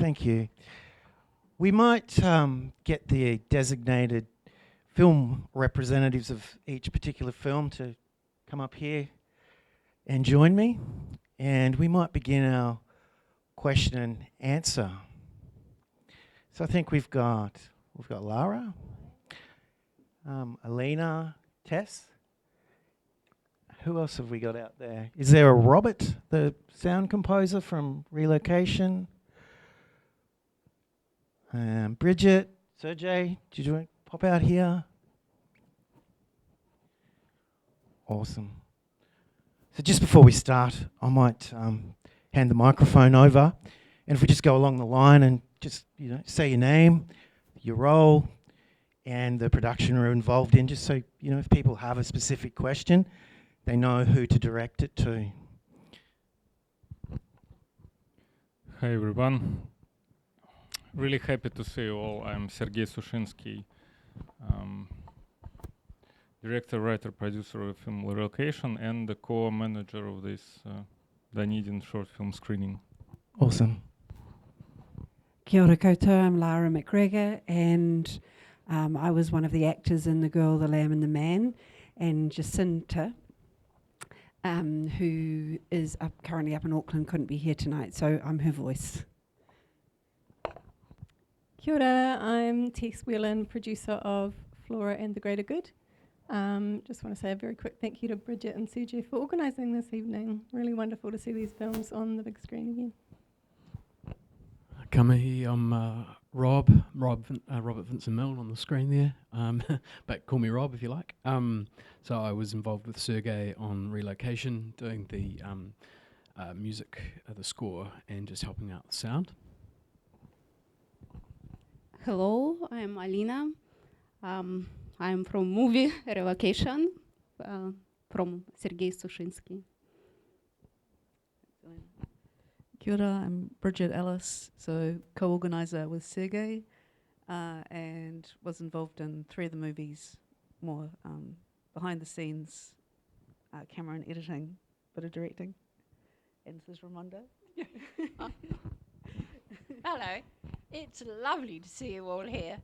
Thank you. We might get the designated film representatives of each particular film to come up here and join me, and we might begin our question and answer. So I think we've got Lara, Alina, Tess. Who else have we got out there? Is there a Robert, the sound composer from Relocation? Bridget, Sergey, did you want to pop out here? Awesome. So just before we start, I might hand the microphone over, and if we just go along the line and just say your name, your role, and the production we're involved in, just so if people have a specific question, they know who to direct it to. Hi everyone. Really happy to see you all. I'm Sergey Sushinskiy, director, writer, producer of film Relocation, and the co-manager of this Dunedin short film screening. Awesome. Kia ora koutou, I'm Lara Macgregor, and I was one of the actors in The Girl, the Lamb and the Man, and Jacinta, who is currently up in Auckland, couldn't be here tonight, so I'm her voice. Kia ora, I'm Tess, Whelan, producer of Flora and the Greater Good. Just want to say a very quick thank you to Bridget and Sergey for organising this evening. Really wonderful to see these films on the big screen again. Ka mihi, I'm Robert Vincent Milne on the screen there, but call me Rob if you like. So I was involved with Sergey on Relocation, doing the music, the score, and just helping out the sound. Hello, I'm Alina. I'm from movie Relocation from Sergey Sushinskiy. Kia ora, I'm Bridget, Ellis, so co-organiser with Sergey, and was involved in 3 of the movies, more behind the scenes, camera and editing, bit of directing. And this is Ramonda. Hello, it's lovely to see you all here.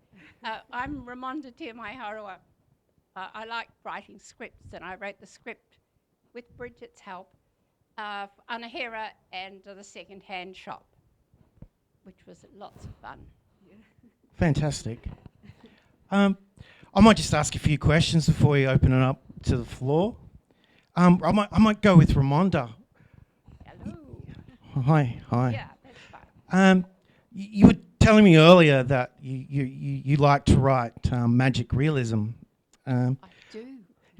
I'm Ramonda Maiharoa. I like writing scripts, and I wrote the script with Bridget's help for Anahera and the second-hand shop, which was lots of fun. Fantastic. I might just ask a few questions before we open it up to the floor. I might go with Ramonda. Hello. Hi. Yeah, that's fine. You were telling me earlier that you like to write magic realism. I do.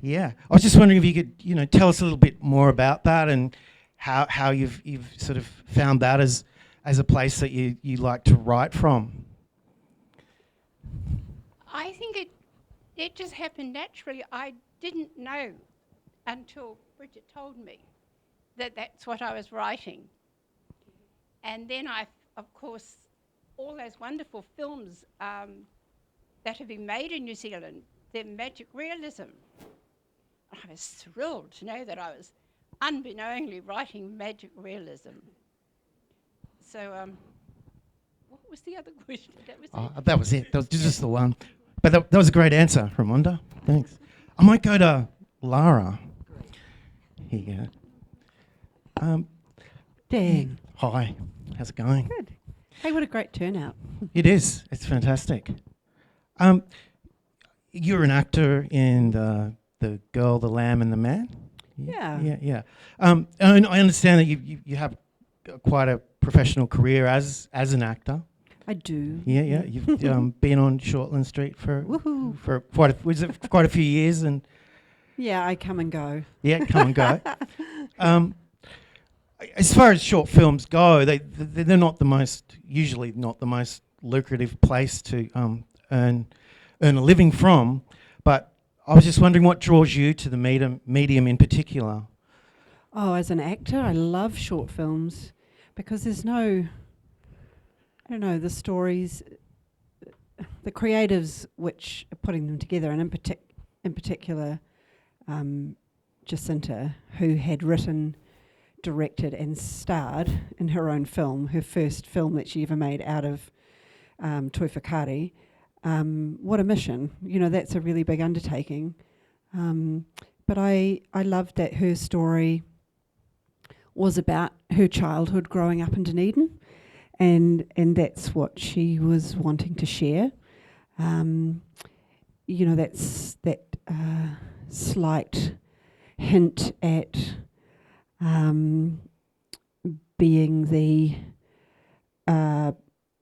Yeah, I was just wondering if you could, tell us a little bit more about that and how you've sort of found that as a place that you like to write from. I think it just happened naturally. I didn't know until Bridget told me that that's what I was writing. And then of course, all those wonderful films that have been made in New Zealand, they're magic realism. I was thrilled to know that I was unbeknowingly writing magic realism. So, what was the other question? That was it. That was it. That was just the one. But that was a great answer, Ramonda. Thanks. I might go to Lara. Here you go. Dang. Hi. How's it going? Good. Hey, what a great turnout. It is. It's fantastic. You're an actor in the Girl, the Lamb, and the Man. Yeah. And I understand that you have quite a professional career as an actor. I do. Yeah. You've been on Shortland Street for Woohoo. for quite a few years, and Yeah, I come and go. yeah, come and go. As far as short films go, they're not usually not the most lucrative place to earn a living from. But I was just wondering what draws you to the medium in particular. Oh, as an actor, I love short films because there's no, the stories, the creatives which are putting them together, and in particular, Jacinta, who had written directed and starred in her own film, her first film that she ever made out of Toi Whakaari. What a mission. You know, that's a really big undertaking. But I loved that her story was about her childhood growing up in Dunedin, and that's what she was wanting to share. You know, that's that slight hint at being the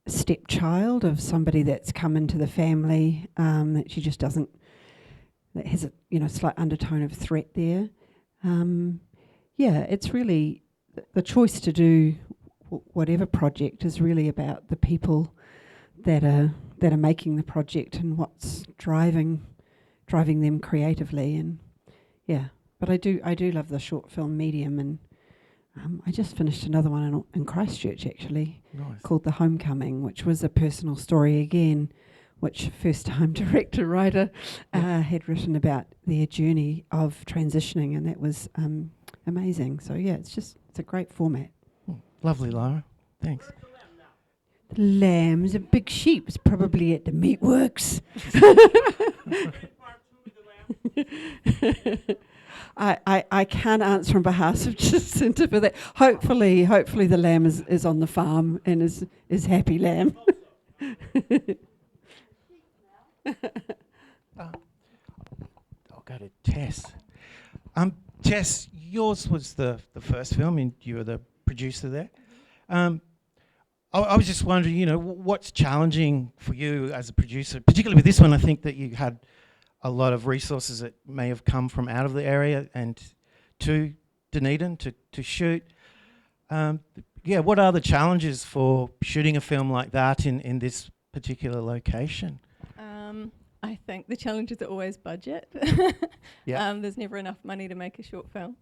stepchild of somebody that's come into the family, that she just doesn't, that has a, you know, slight undertone of threat there. Yeah, it's really the choice to do whatever project is really about the people that are making the project and what's driving them creatively. And yeah, but I do love the short film medium, and I just finished another one in Christchurch actually. Nice. Called The Homecoming, which was a personal story again, which first-time director-writer had written about their journey of transitioning, and that was amazing. So yeah, it's a great format. Lovely, Lara. Thanks. The lamb's a big sheep. It's probably at the meatworks. I can't answer on behalf of Jacinta for that. Hopefully the lamb is on the farm and is happy lamb. I'll go to Tess. Tess, yours was the first film, and you were the producer there. I was just wondering, you know, what's challenging for you as a producer, particularly with this one. I think that you had a lot of resources that may have come from out of the area and to Dunedin to shoot. Yeah, what are the challenges for shooting a film like that in this particular location? I think the challenges are always budget. Yeah. There's never enough money to make a short film.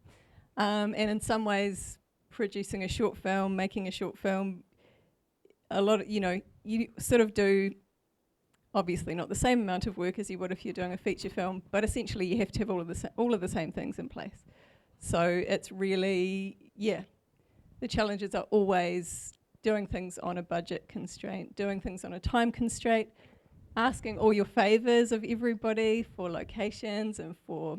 And in some ways, producing a short film, making a short film, a lot of, you know, you sort of do obviously not the same amount of work as you would if you're doing a feature film, but essentially you have to have all of the same things in place. So it's really, yeah, the challenges are always doing things on a budget constraint, doing things on a time constraint, asking all your favours of everybody for locations and for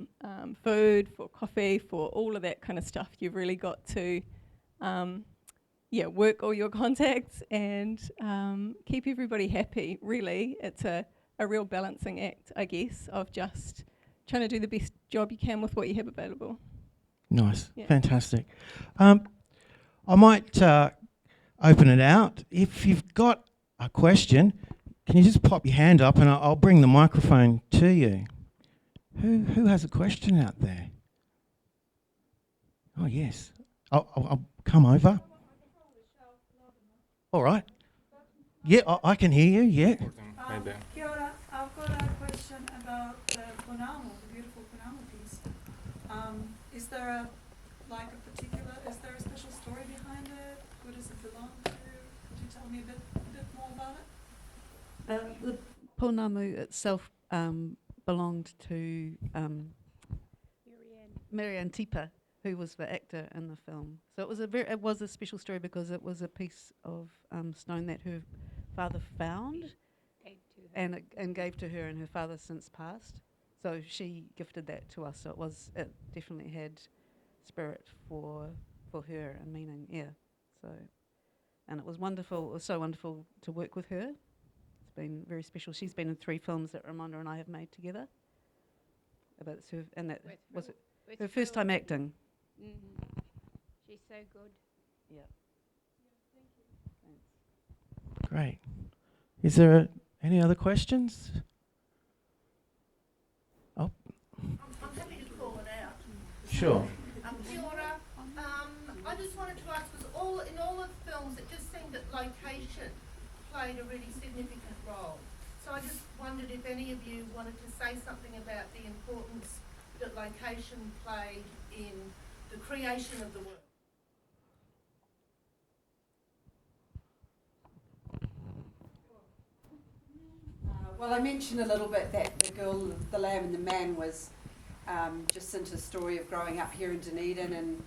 food, for coffee, for all of that kind of stuff. You've really got to work all your contacts and keep everybody happy, really. It's a real balancing act, I guess, of just trying to do the best job you can with what you have available. Nice. Yeah. Fantastic. I might open it out. If you've got a question, can you just pop your hand up and I'll bring the microphone to you. Who has a question out there? Oh, yes. I'll come over. All right. Yeah, I can hear you, yeah. Kia ora. I've got a question about the Punamo, the beautiful Punamo piece. Is there is there a special story behind it? Who does it belong to? Could you tell me a bit more about it? The Pounamu itself belonged to Marianne Tipa, who was the actor in the film. So it was a special story because it was a piece of stone that her father found and gave to her, and her father since passed. So she gifted that to us. So it definitely had spirit for her and meaning. Yeah. So, and it was wonderful. It was so wonderful to work with her. It's been very special. She's been in 3 films that Ramonda and I have made together. Was her first time acting. Mm-hmm. She's so good. Yeah. Great. Is there any other questions? Oh. I'm happy to call it out. Sure. Kia ora. I just wanted to ask, because in all of the films, it just seemed that location played a really significant role. So I just wondered if any of you wanted to say something about the importance that location played in the creation of the work. Well, I mentioned a little bit that the girl, the lamb and the man was Jacinta's story of growing up here in Dunedin,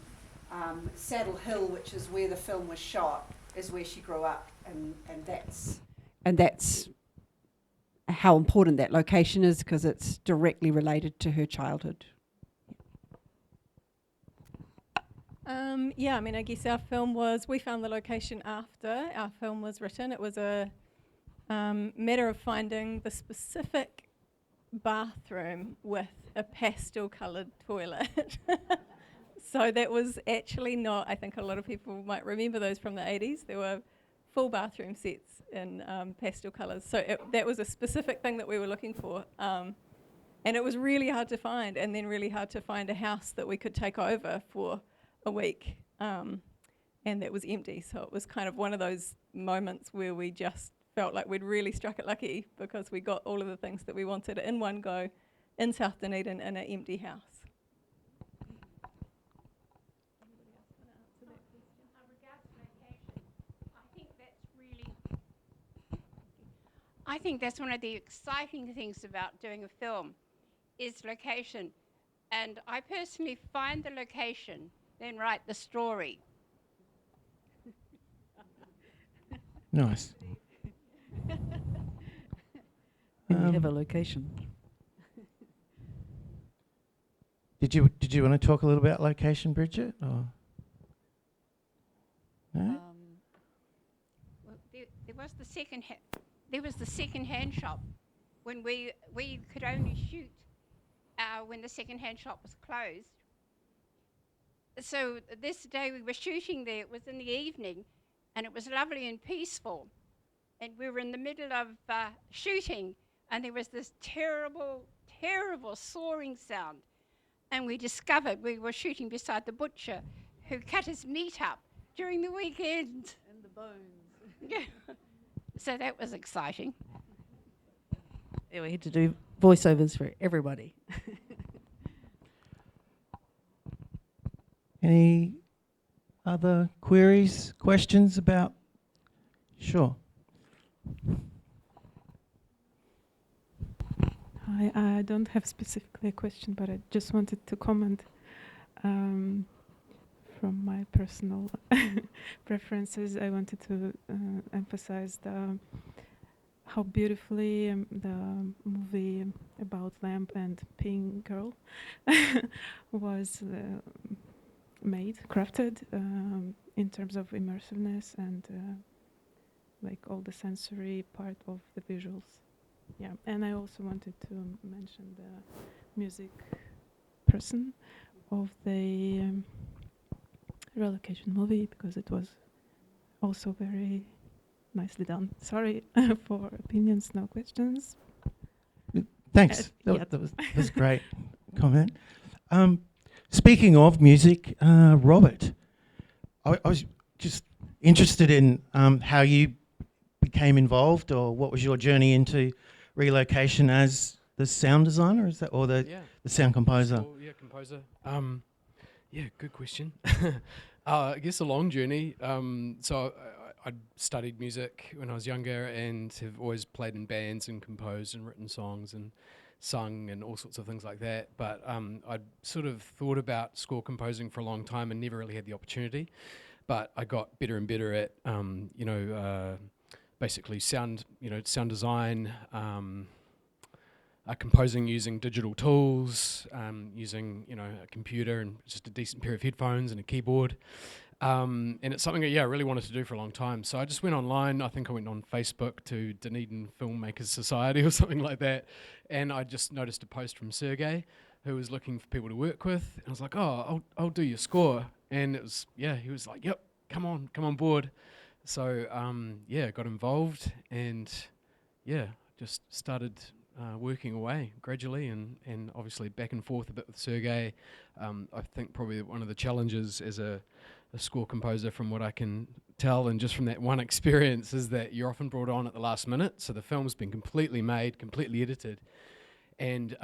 Saddle Hill, which is where the film was shot, is where she grew up, and that's how important that location is, because it's directly related to her childhood. Yeah, I mean, I guess our film was, we found the location after our film was written. It was a matter of finding the specific bathroom with a pastel-coloured toilet. So that was actually not, I think a lot of people might remember those from the 80s. There were full bathroom sets in pastel colours. So that was a specific thing that we were looking for. And it was really hard to find, and then really hard to find a house that we could take over for a week. And that was empty. So it was kind of one of those moments where we just felt like we'd really struck it lucky, because we got all of the things that we wanted in one go in South Dunedin in an empty house. I think that's one of the exciting things about doing a film, is location. And I personally find the location, then write the story. Nice. And you have a location. Did you want to talk a little about location, Bridget? Or no? Well, there was the second-hand shop when we could only shoot when the second-hand shop was closed. So this day we were shooting there. It was in the evening, and it was lovely and peaceful. And we were in the middle of shooting, and there was this terrible, terrible sawing sound. And we discovered we were shooting beside the butcher who cut his meat up during the weekend. And the bones. Yeah. So that was exciting. Yeah, we had to do voiceovers for everybody. Any other queries, questions about? Sure. Hi, I don't have specifically a question, but I just wanted to comment from my personal preferences. I wanted to emphasize how beautifully the movie about Lamp and Pink Girl was made, crafted in terms of immersiveness and like all the sensory part of the visuals. Yeah, and I also wanted to mention the music person of the relocation movie, because it was also very nicely done. Sorry for opinions, no questions. Thanks. That was great comment. Speaking of music, Robert, I was just interested in how you became involved, or what was your journey into relocation as the sound designer, is that, or the sound composer? Composer. Yeah, good question. I guess a long journey. So I studied music when I was younger, and have always played in bands and composed and written songs and sung and all sorts of things like that. But I'd sort of thought about score composing for a long time and never really had the opportunity. But I got better and better at, basically sound design, composing using digital tools, using a computer and just a decent pair of headphones and a keyboard. And it's something that I really wanted to do for a long time. So I just went online. I think I went on Facebook to Dunedin Filmmakers Society or something like that, and I just noticed a post from Sergey, who was looking for people to work with. And I was like, oh, I'll do your score. And it was, he was like, yep, come on board. So got involved, and just started working away gradually, and obviously back and forth a bit with Sergey. I think probably one of the challenges as a score composer, from what I can tell and just from that one experience, is that you're often brought on at the last minute. So the film's been completely made, completely edited, and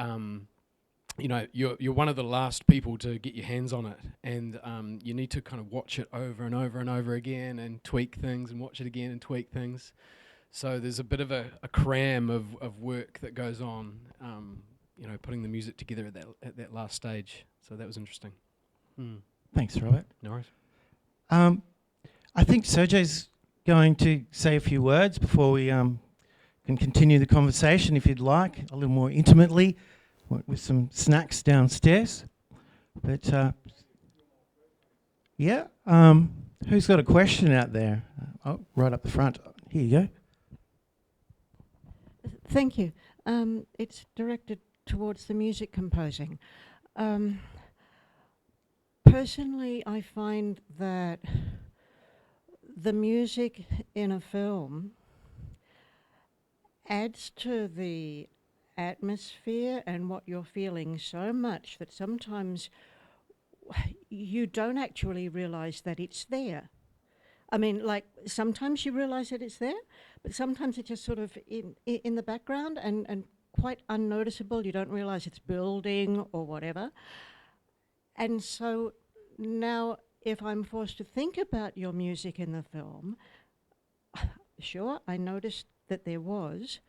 you're one of the last people to get your hands on it, and you need to kind of watch it over and over and over again and tweak things and watch it again and tweak things. So there's a bit of a cram of work that goes on, putting the music together at that last stage. So that was interesting. Thanks, Robert. No worries. I think Sergey's going to say a few words before we can continue the conversation, if you'd like, a little more intimately, with some snacks downstairs. But yeah, who's got a question out there? Oh, right up the front. Here you go. Thank you. It's directed towards the music composing. Personally, I find that the music in a film adds to the atmosphere and what you're feeling so much that sometimes you don't actually realize that it's there. I mean, like, sometimes you realize that it's there, but sometimes it's just sort of in the background and quite unnoticeable. You don't realize it's building or whatever. And so now, if I'm forced to think about your music in the film, sure, I noticed that there was,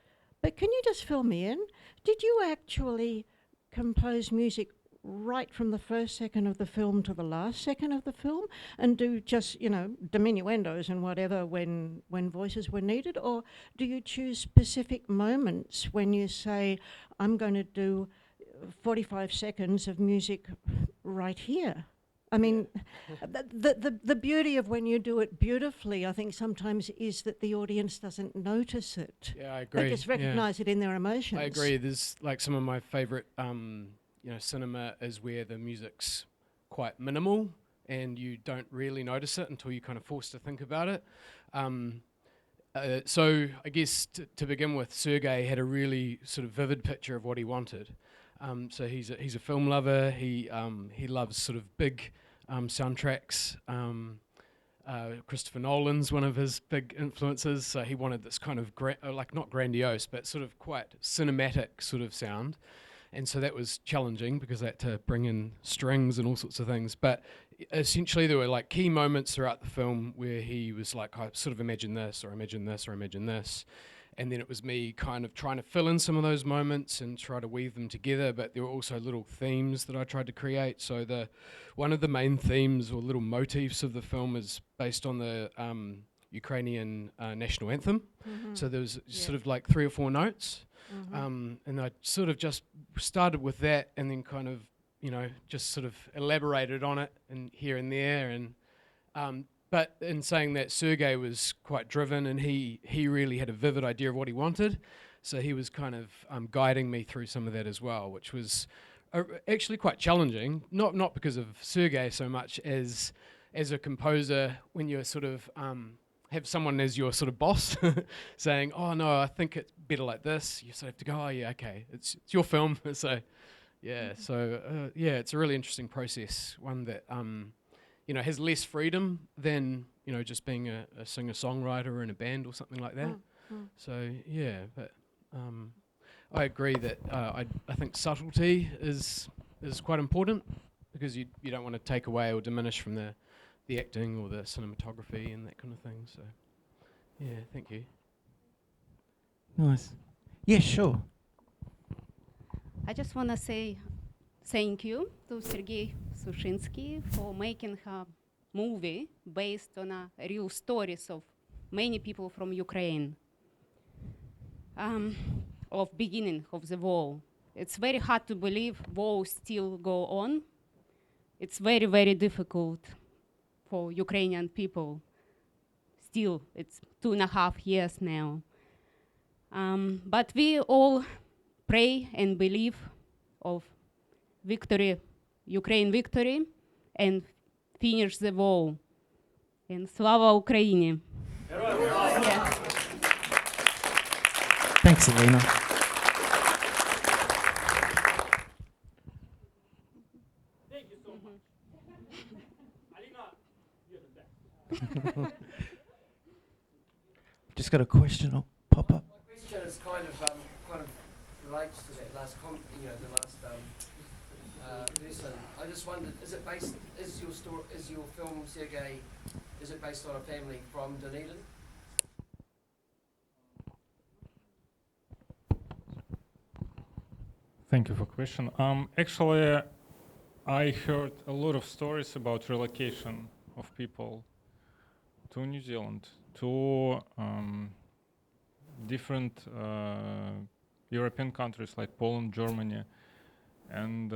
but can you just fill me in? Did you actually compose music right from the first second of the film to the last second of the film and do just, you know, diminuendos and whatever when voices were needed? Or do you choose specific moments when you say, I'm going to do 45 seconds of music right here? I mean, the beauty of when you do it beautifully, I think sometimes is that the audience doesn't notice it. Yeah, I agree. They just recognize it in their emotions. I agree. There's like some of my favorite, cinema is where the music's quite minimal and you don't really notice it until you're kind of forced to think about it. So I guess to begin with, Sergey had a really sort of vivid picture of what he wanted. So he's a film lover. He loves sort of big soundtracks. Christopher Nolan's one of his big influences. So he wanted this kind of not grandiose, but sort of quite cinematic sort of sound. And so that was challenging because I had to bring in strings and all sorts of things. But essentially there were like key moments throughout the film where he was like, I sort of imagine this, or imagine this, or imagine this. And then it was me kind of trying to fill in some of those moments and try to weave them together. But there were also little themes that I tried to create. So one of the main themes or little motifs of the film is based on the Ukrainian national anthem. Mm-hmm. So there was sort of like 3 or 4 notes. Mm-hmm. And I sort of just started with that and then kind of, just sort of elaborated on it and here and there. And but in saying that, Sergey was quite driven and he really had a vivid idea of what he wanted. So he was kind of guiding me through some of that as well, which was actually quite challenging. Not because of Sergey so much as a composer, when you're sort of have someone as your sort of boss saying, oh no, I think it's better like this. You sort of have to go, oh yeah, okay, it's your film. So yeah, it's a really interesting process, one that has less freedom than just being a singer-songwriter in a band or something like that. So yeah, but I agree that I think subtlety is quite important because you don't want to take away or diminish from the acting or the cinematography and that kind of thing. So yeah, thank you. Nice. Yeah, sure. I just want to say thank you to Sergey Sushinskiy for making a movie based on real stories of many people from Ukraine, of beginning of the war. It's very hard to believe war still go on. It's very, very difficult for Ukrainian people. Still, it's 2.5 years now. But we all pray and believe of victory, Ukraine victory, and finish the war. And Slava Ukraini! Yeah. Thanks, Alina. Thank you so much. Alina, you're the best. Just got a question. I'll pop up. My question is kind of relates to that last the last person. I just wondered, is your film, Sergey, is it based on a family from Dunedin? Thank you for question. Actually, I heard a lot of stories about relocation of people to New Zealand, to different European countries like Poland, Germany, and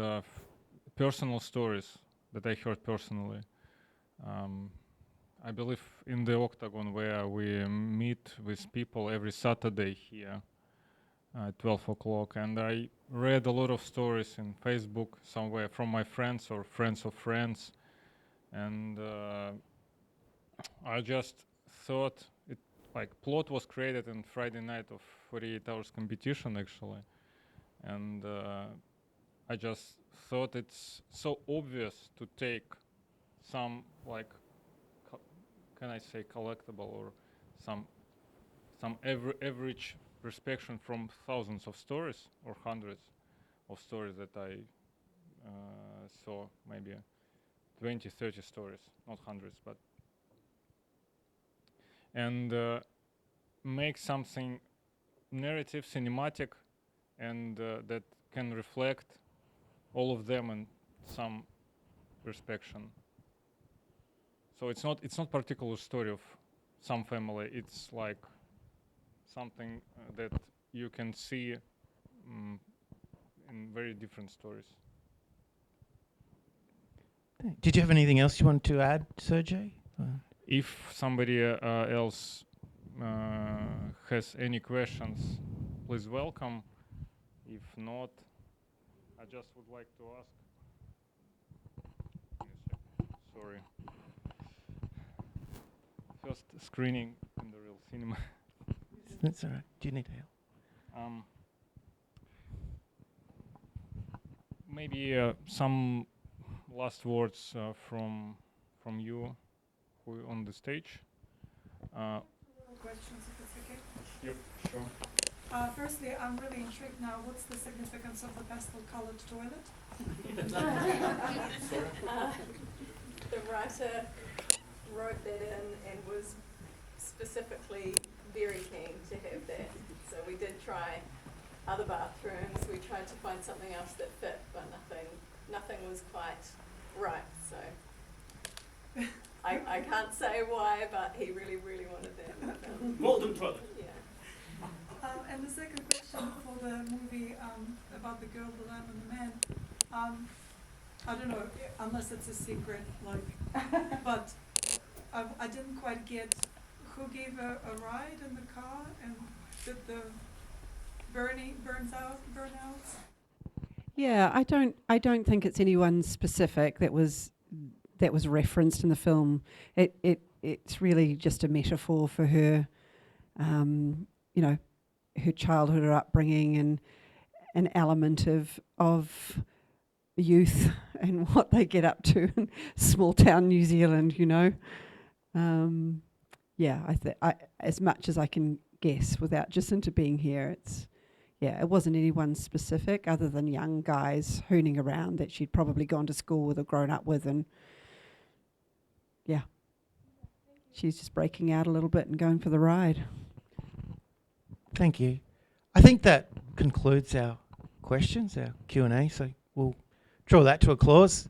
personal stories that I heard personally. I believe in the Octagon, where we meet with people every Saturday here at 12 o'clock, and I read a lot of stories in Facebook somewhere from my friends or friends of friends, and I just thought it like plot was created on Friday night of 48 hours competition actually, and I just thought it's so obvious to take some like can I say collectible or some average perspective from thousands of stories or hundreds of stories that I saw, maybe 20, 30 stories, not hundreds, but and make something narrative, cinematic, and that can reflect all of them in some perspective. So it's not particular story of some family. It's like something that you can see in very different stories. Did you have anything else you wanted to add, Sergey? If somebody else has any questions, please welcome. If not, I just would like to ask. Sorry. First screening in the real cinema. That's all right. Do you need help? Maybe some last words from you who on the stage. Questions, if it's okay. Yep, sure. Firstly, I'm really intrigued now. What's the significance of the pastel-colored toilet? The writer wrote that in and was specifically very keen to have that. So we did try other bathrooms. We tried to find something else that fit, but nothing was quite right. So I can't say why, but he really, really wanted that. Golden toilet. Yeah. And the second question for the movie about the girl, the lamb, and the man. I don't know, unless it's a secret, but I didn't quite get who gave a ride in the car and did the burnouts. Yeah, I don't think it's anyone specific that was referenced in the film. It's really just a metaphor for her, her childhood, her upbringing, and an element of youth and what they get up to in small town New Zealand. I as much as I can guess without Jacinta being here, it wasn't anyone specific other than young guys hooning around that she'd probably gone to school with or grown up with, and she's just breaking out a little bit and going for the ride. Thank you. I think that concludes our questions, our Q&A. So we'll draw that to a close.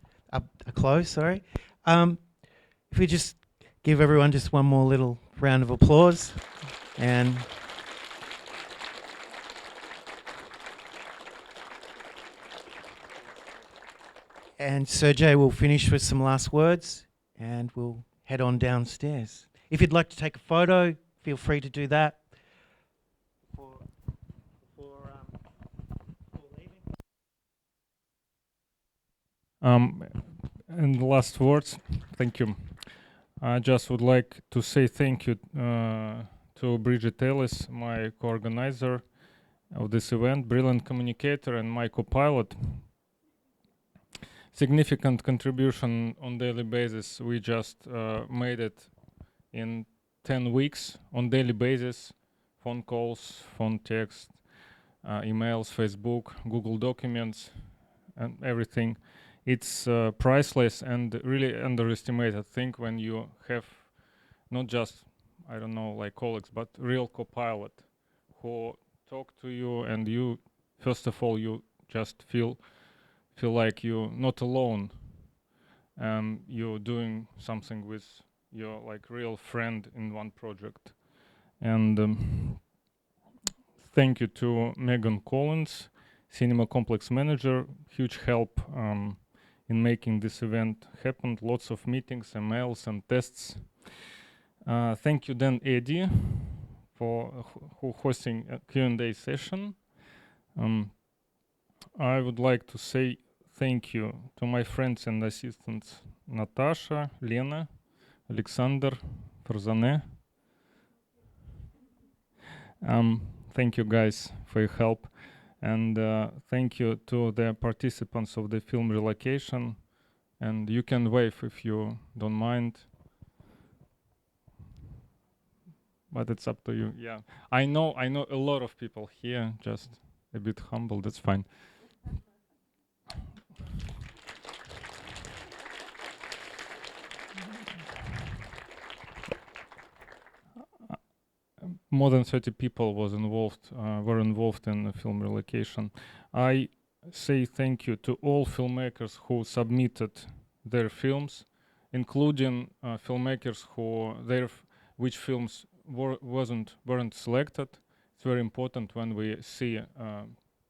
Sorry. If we just give everyone just one more little round of applause, and Sergey will finish with some last words, and we'll head on downstairs. If you'd like to take a photo, feel free to do that. And the last words, thank you. I just would like to say thank you to Bridget, Ellis, my co-organizer of this event, brilliant communicator and my co-pilot. Significant contribution on daily basis. We just made it in 10 weeks on daily basis, phone calls, phone text, emails, Facebook, Google Documents, and everything. It's priceless and really underestimated. I think when you have not just, I don't know, like colleagues, but real co-pilot who talk to you, and you, first of all, you just feel feel like you're not alone. You're doing something with your like real friend in one project. And thank you to Megan Collins, Cinema Complex Manager, huge help in making this event happen. Lots of meetings, emails, and tests. Thank you then Eady for hosting a Q&A session. I would like to say thank you to my friends and assistants Natasha, Lena, Alexander, Farzaneh. Thank you guys for your help, and thank you to the participants of the film relocation. And you can wave if you don't mind, but it's up to you. Yeah, I know a lot of people here, just a bit humble, that's fine. More than 30 people were involved in the film relocation. I say thank you to all filmmakers who submitted their films, including filmmakers which films weren't selected. It's very important when we see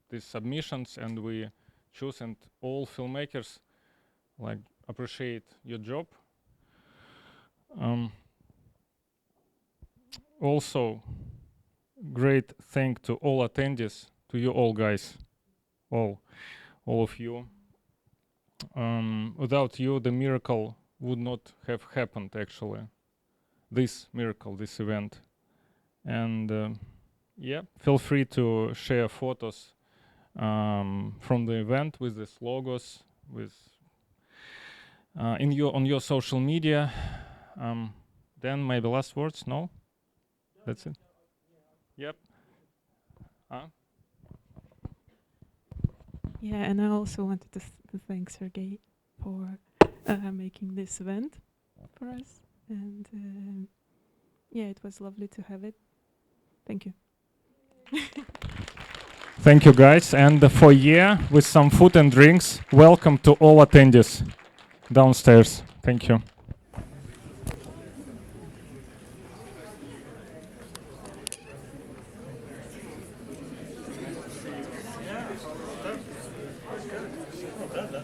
these submissions and we choose, and all filmmakers like appreciate your job. Also, great thank to all attendees, to you all guys, all of you. Without you, the miracle would not have happened actually. This miracle, this event. And yeah, feel free to share photos from the event with these logos, with on your social media. Then maybe last words, no? That's it. Yep. Yeah, and I also wanted to thank Sergey for making this event for us. And yeah, it was lovely to have it. Thank you. Thank you, guys. And the foyer with some food and drinks. Welcome to all attendees downstairs. Thank you. Yeah.